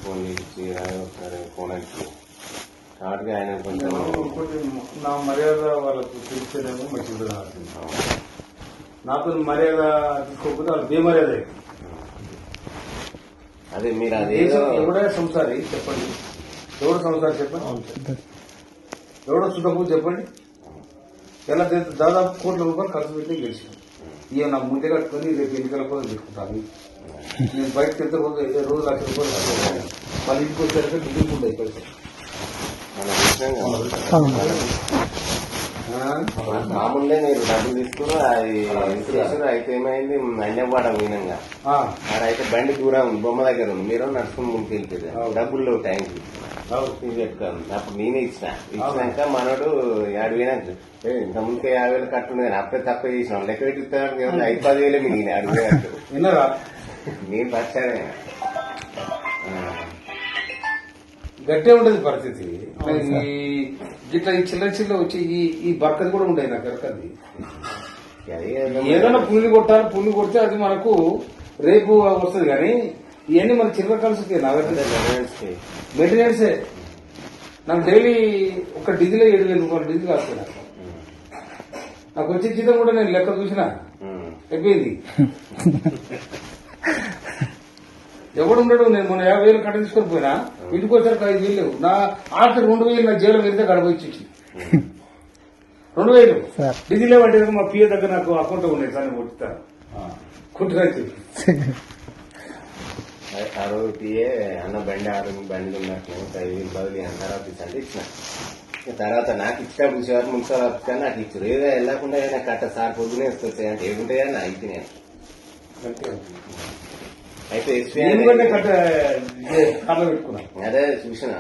Phone ఇచ్చి ఒకసారి phone వచ్చి కాబట్టి ఆయన కొంచెం నా మర్యాద వాళ్ళకు తెలిసేదేమో మంచిది. నాతో మర్యాద తీసుకోకపోతే వాళ్ళు బేమర్యాద. అదే మీరు అదే ఎవడే సంసారి చెప్పండి, ఎవడో సంసారి చెప్పండి, ఎవడో చుట్టపు చెప్పండి. ఎలా దాదాపు కోట్ల రూపాయలు ఖర్చు పెట్టి గెలిచాను. ఇక నా ముందే కట్టుకుని రేపు ఎన్నికల కోసం తీసుకుంటాను. నేను బయటకు వెళ్తే రోజు ₹1,00,000 మళ్ళీ ఇంటికి వచ్చాక దిగుకుంటాయి పైసలు. మామూలుగా మీరు డబ్బులు తీసుకుని అది చేసారు. అయితే ఏమైంది, అన్యవాడ మీనంగా అయితే బండి దూరం ఉంది, బొమ్మ దగ్గర ఉంది, మీరు నడుచుకుని ముందుకు వెళ్ళిపోయారు. డబ్బులు లేవు టైంకి పెట్టుకోను. అప్పుడు నేనే ఇచ్చినాక మనోడు 50,000 ఇంత ముందుకే 50,000 కట్టుండే కానీ అప్పుడే తక్కువ చేసినాం. లెక్క పెట్టిస్తాను 5-10,000 మిగిలిన అడిగేటట్టు నేను పచ్చానే. గట్టే ఉండదు పరిస్థితి. ఇట్లా ఈ చిల్ల వచ్చి ఈ బర్కది కూడా ఉండేది నాకు ఎరకది. ఏదైనా పుల్లి కొట్టాలి, పుల్లి కొడితే అది మనకు రేపు వస్తుంది. కానీ ఇవన్నీ మన చిల్లర కలిసి మెయింటెనెన్సే. నాకు డైలీ ఒక డీజిల్ ₹7,000 డీజిల్ కాస్తుంది. నాకు వచ్చే జీతం కూడా నేను లెక్క చూసినా అయిపోయింది. ఎవడు ఉండడు. నేను మొన్న 50,000 కట్ట తీసుకొని పోయినా, ఇంటికి వచ్చారు 5,000 లేవు. నా ఆఖరి 2,000 నా జైలు వెళ్తే గడపచ్చి 2,000 డీజిల్ లేవంటే మా పిఏ దగ్గర నాకు అకౌంట్ ఉన్నాయి సార్, నేను కొట్టిస్తాను కుట్రైతే. ఆ రోజు పిఏ అన్న బండి బండి ఉన్నట్లు 5,000 బదులు తర్వాత అంటే ఇచ్చిన. తర్వాత నాకు ఇచ్చినప్పుడు చివరి మున్సిపల్ ఆఫీస్ నాకు ఇచ్చారు. ఏదో వెళ్ళకుండా కట్ట సార్ పొద్దునే వస్తాయి అంటే ఏముంటాయా నా అయితే నేను అయితే అదే చూసిన.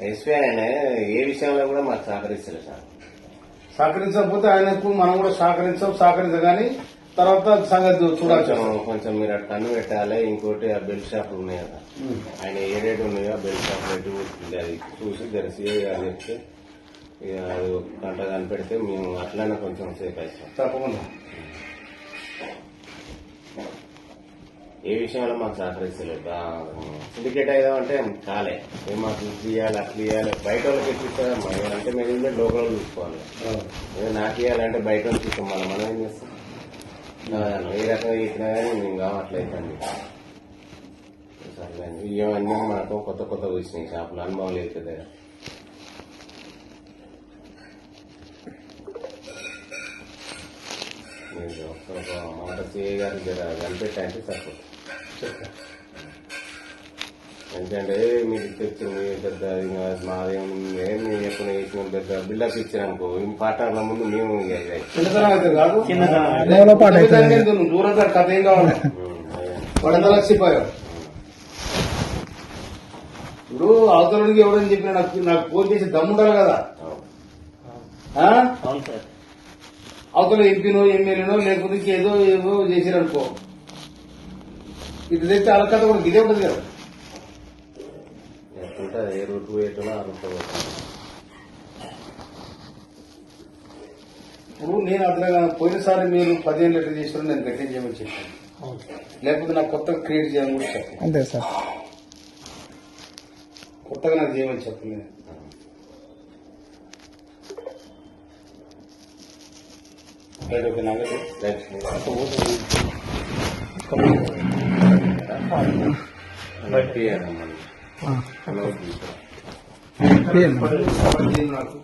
ఎస్పీ ఆయన ఏ విషయంలో కూడా మాకు సహకరిస్తారు సార్. సహకరించకపోతే ఆయనకు మనం కూడా సహకరించగానే తర్వాత సంగతి చూడాలి. కొంచెం మీరు అటు కన్ను పెట్టాలి. ఇంకోటి ఆ బెల్ట్ షాపులు ఉన్నాయి కదా, ఆయన ఏ రేటు ఉన్నాయో ఆ బెల్ట్ షాప్ రేటు అది చూసి జరసి చెప్తే ఇక అది గంట కనిపెడితే మేము అట్లనే కొంచెం సేఫ్ అవుతాం. తప్పకుండా ఏ విషయంలో మాకు సహకరిస్తలేదు. సిండికేట్ అయ్యామంటే కాలే మాకు ఇవ్వాలి, అట్లా ఇవ్వాలి. బయట వాళ్ళకి ఎట్లిస్తారమ్మా అంటే మేము లోకల్ చూసుకోవాలి. నాకు ఇవ్వాలంటే బయట వాళ్ళు తీసుకోవాలి. మనం ఏం చేస్తాం, ఏ రకంగా ఇచ్చినా కానీ మేము కావట్లేదండి. ఇవన్నీ మనకు కొత్త వచ్చినాయి షాపులు, అనుభవం లేదు కదా. మీరు ఒక మాట సిఐ గారు కనిపెట్టాయంటే సరిపోతుంది. ఎందుకంటే మీరు తెచ్చు పెద్ద మాదేం ఎప్పుడు వేసిన పెద్ద బిల్డప్ ఇచ్చారనుకో పాటల ముందు మేము దూరంగా కథ ఏం కావాలి. ఇప్పుడు అవతలకి ఎవరని చెప్పినా నాకు ఫోన్ చేసి దమ్ముండాలి కదా. అవతల ఎంపీనో ఎమ్మెల్యేనో లేకపోతే ఏదో చేసిరనుకో, ఇది తెస్తే వాళ్ళ కథ కూడా గిదే ఉంటుంది కదా. ఏ రూట్ పోయేటో ఆ రూట్ ఇప్పుడు నేను అట్లా పోయినసారి మీరు 15 లీటర్లు చేసిన నేను గట్టిగా చేయమని చెప్పాను. లేకపోతే నాకు కొత్తగా క్రియేట్ చేయమని కూడా చెప్పాను. అంతే సార్, కొత్తగా నాకు చేయమని చెప్పలేదు. ఓకే నాగండి నాకు